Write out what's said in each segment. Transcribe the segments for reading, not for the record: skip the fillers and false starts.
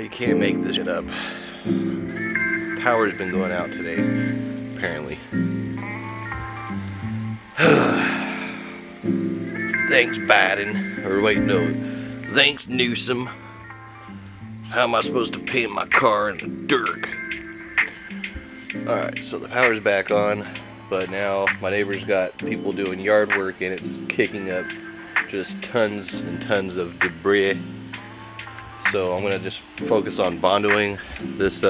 You can't make this shit up. Power's been going out today, apparently. Thanks, Biden. Or wait, no. Thanks, Newsom. How am I supposed to paint my car in the dirt? Alright, so the power's back on, but now my neighbor's got people doing yard work and it's kicking up just tons and tons of debris. So I'm gonna just focus on bondoing this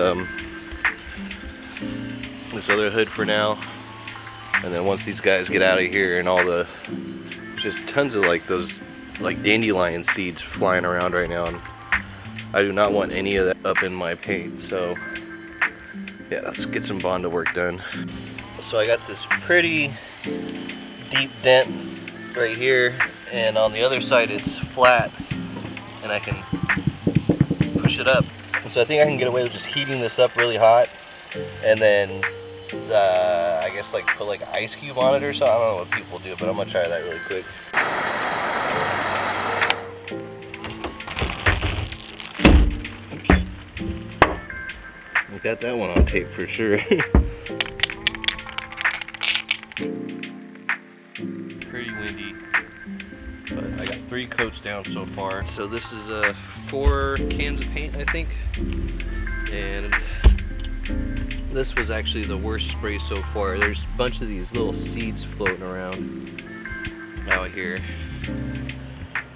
this other hood for now, and then once these guys get out of here and all the just tons of like those like dandelion seeds flying around right now, and I do not want any of that up in my paint. So yeah, let's get some Bondo work done. So I got this pretty deep dent right here, and on the other side it's flat, and I can push it up. So I think I can get away with just heating this up really hot, and then I guess like put like an ice cube on it or something. I don't know what people do, but I'm gonna try that really quick. Oops. We got that one on tape for sure. Pretty windy, but I got 3 coats down so far. So this is 4 cans of paint, I think, and this was actually the worst spray so far. There's a bunch of these little seeds floating around out here.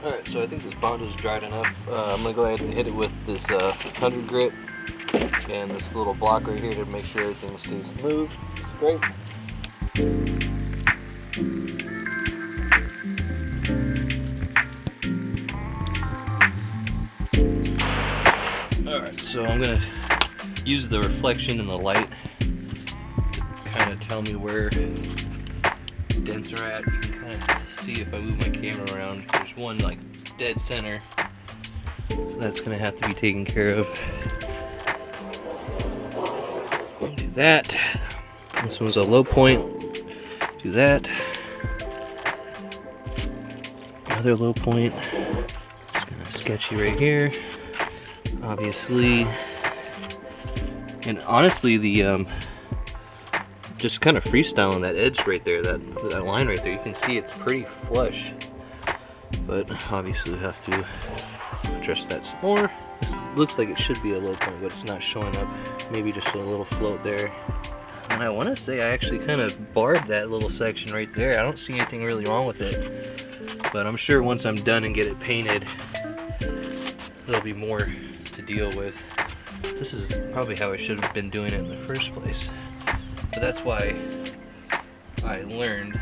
Alright, so I think this Bondo's dried enough. I'm gonna go ahead and hit it with this 100 grit and this little block right here to make sure everything stays smooth, straight. Alright, so I'm gonna use the reflection in the light to kind of tell me where dents are at. You can kind of see if I move my camera around. There's one like dead center, so that's gonna have to be taken care of. Do that. This one's a low point. Do that. Another low point. It's kind of sketchy right here, obviously. And honestly, the just kind of freestyling that edge right there, that line right there, you can see it's pretty flush. But obviously we have to address that some more. This looks like it should be a low point, but it's not showing up. Maybe just a little float there. And I want to say I actually kind of barred that little section right there. I don't see anything really wrong with it. But I'm sure once I'm done and get it painted, there'll be more to deal with. This is probably how I should have been doing it in the first place. But that's why I learned,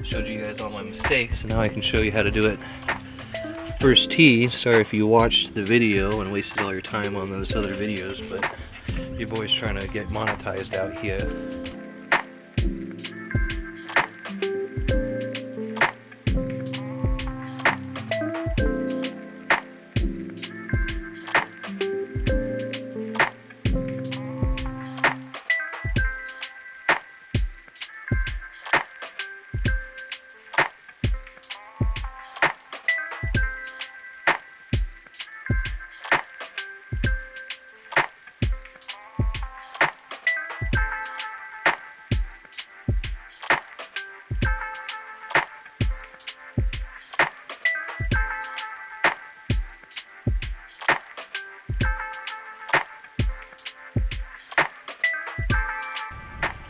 showed you guys all my mistakes, and now I can show you how to do it. First tee, sorry if you watched the video and wasted all your time on those other videos, but your boy's trying to get monetized out here.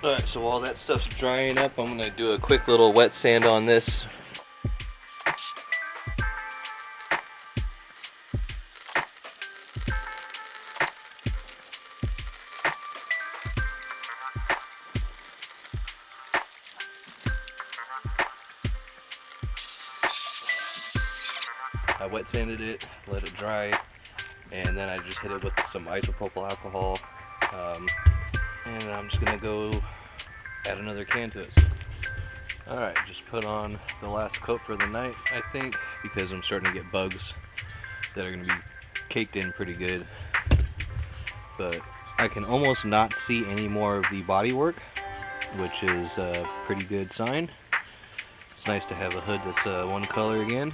Alright, so while that stuff's drying up, I'm going to do a quick little wet sand on this. I wet sanded it, let it dry, and then I just hit it with some isopropyl alcohol. And I'm just gonna go add another can to it. Alright, just put on the last coat for the night, I think, because I'm starting to get bugs that are gonna be caked in pretty good. but I can almost not see any more of the bodywork, which is a pretty good sign. It's nice to have a hood that's one color again.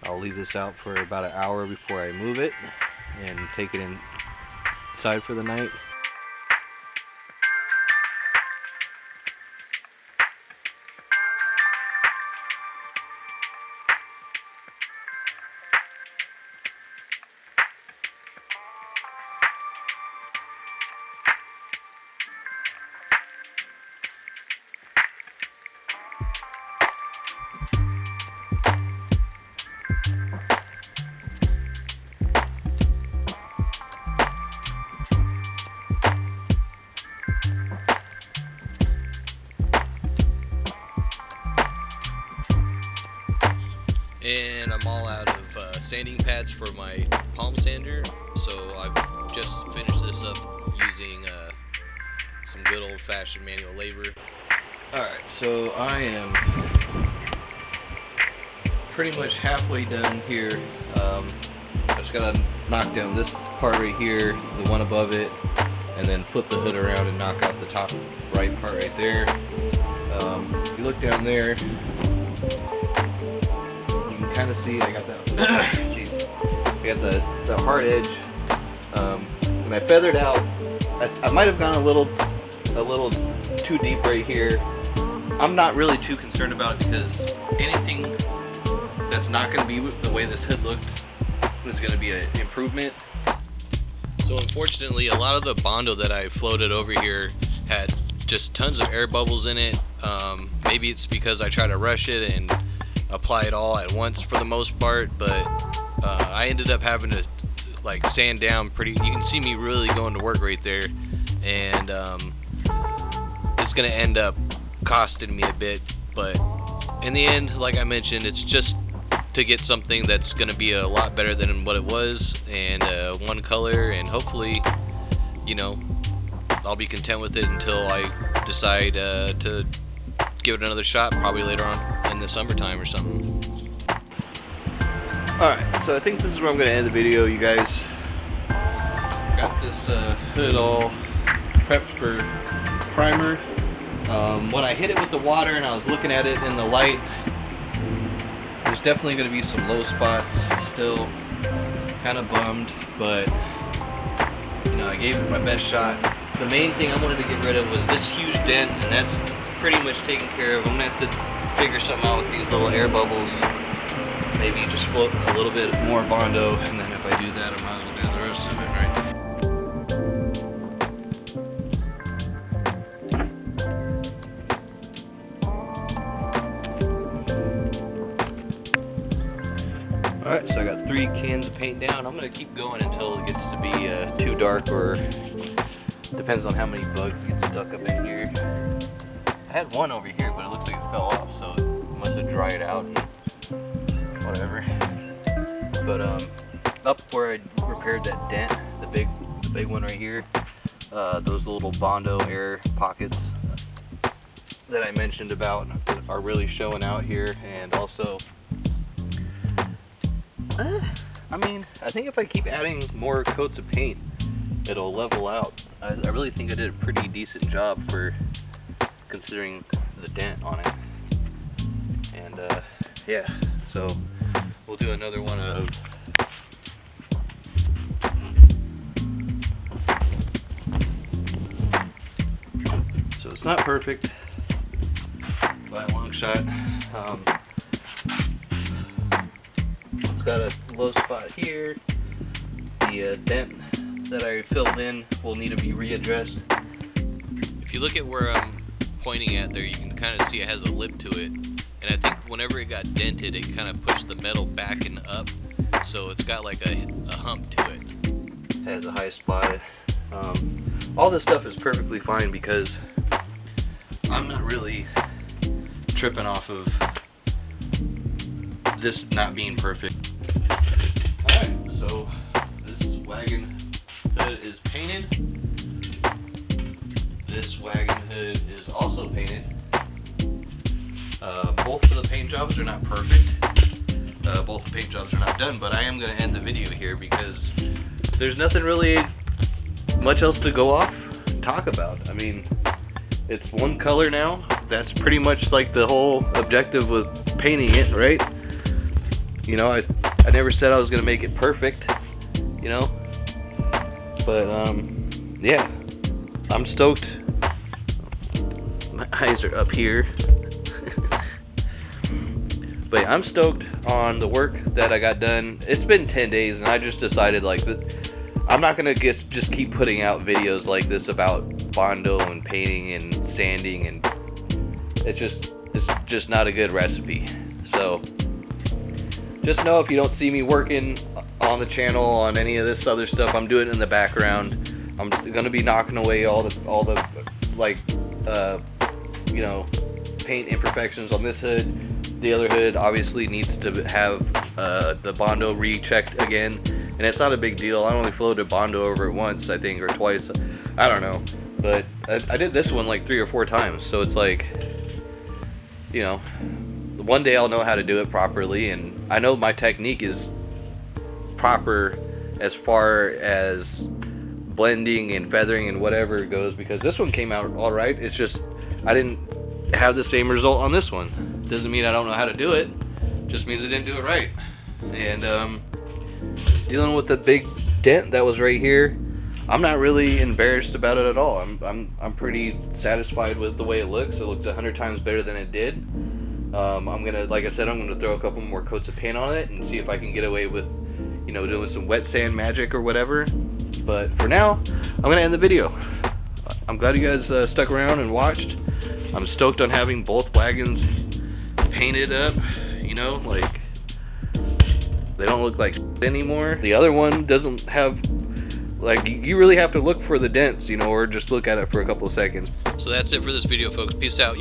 I'll leave this out for about an hour before I move it and take it inside for the night. And I'm all out of sanding pads for my palm sander, so I've just finished this up using some good old-fashioned manual labor. Alright, so I am pretty much halfway done here. I just gotta knock down this part right here, the one above it, and then flip the hood around and knock out the top right part right there. If you look down there, kind of see I got the jeez, I got the hard edge, and I feathered out. I might have gone a little too deep right here. I'm not really too concerned about it because anything that's not going to be the way this hood looked is going to be an improvement. So unfortunately, a lot of the Bondo that I floated over here had just tons of air bubbles in it. Maybe it's because I tried to rush it and apply it all at once for the most part, but I ended up having to like sand down pretty. You can see me really going to work right there, and it's gonna end up costing me a bit, but in the end, like I mentioned, it's just to get something that's gonna be a lot better than what it was, and one color, and hopefully, you know, I'll be content with it until I decide to give it another shot, probably later on in the summertime or something. Alright, so I think this is where I'm going to end the video, you guys. Got this hood all prepped for primer. When I hit it with the water and I was looking at it in the light, there's definitely going to be some low spots still. Kind of bummed, but you know, I gave it my best shot. The main thing I wanted to get rid of was this huge dent, and that's pretty much taken care of. I'm gonna have to figure something out with these little air bubbles. Maybe just float a little bit more Bondo, and then if I do that, I might as well do the rest of it, right? Alright, so I got 3 cans of paint down. I'm gonna keep going until it gets to be too dark, or depends on how many bugs get stuck up in here. I had one over here, but it looks like it fell off, so it must have dried out and whatever. But up where I repaired that dent, the big one right here, those little Bondo air pockets that I mentioned about are really showing out here. And also, I mean, I think if I keep adding more coats of paint, it'll level out. I really think I did a pretty decent job for considering the dent on it. And yeah, so we'll do another one of so it's not perfect by a long shot. It's got a low spot here. The dent that I filled in will need to be readdressed. If you look at where I'm pointing at there, you can kind of see it has a lip to it, and I think whenever it got dented, it kind of pushed the metal back and up, so it's got like a hump to it. It has a high spot. All this stuff is perfectly fine because I'm not really tripping off of this not being perfect. Alright, so this wagon hood is painted. This wagon hood is also painted. Both of the paint jobs are not perfect. Both the paint jobs are not done, but I am going to end the video here because there's nothing really much else to go off talk about. I mean, it's one color now. That's pretty much like the whole objective with painting it, right? You know, I never said I was gonna make it perfect, you know, but yeah, I'm stoked. My eyes are up here. But I'm stoked on the work that I got done. It's been 10 days and I just decided like that I'm not gonna just keep putting out videos like this about Bondo and painting and sanding, and it's just not a good recipe. So just know, if you don't see me working on the channel on any of this other stuff, I'm doing it in the background. I'm gonna be knocking away all the like you know, paint imperfections on this hood. The other hood obviously needs to have the Bondo rechecked again, and it's not a big deal. I only floated Bondo over it once, I think, or twice. I don't know, but I did this one like 3 or 4 times, so it's like, you know, one day I'll know how to do it properly, and I know my technique is proper as far as blending and feathering and whatever goes, because this one came out all right. It's just I didn't have the same result on this one. Doesn't mean I don't know how to do it, just means I didn't do it right. And dealing with the big dent that was right here, I'm not really embarrassed about it at all. I'm pretty satisfied with the way it looks. It looks 100 times better than it did. I'm gonna, like I said, I'm gonna throw a couple more coats of paint on it and see if I can get away with, you know, doing some wet sand magic or whatever. But for now, I'm gonna end the video. I'm glad you guys stuck around and watched. I'm stoked on having both wagons painted up, you know, like they don't look like anymore. The other one doesn't have, like, you really have to look for the dents, you know, or just look at it for a couple of seconds. So that's it for this video, folks. Peace out.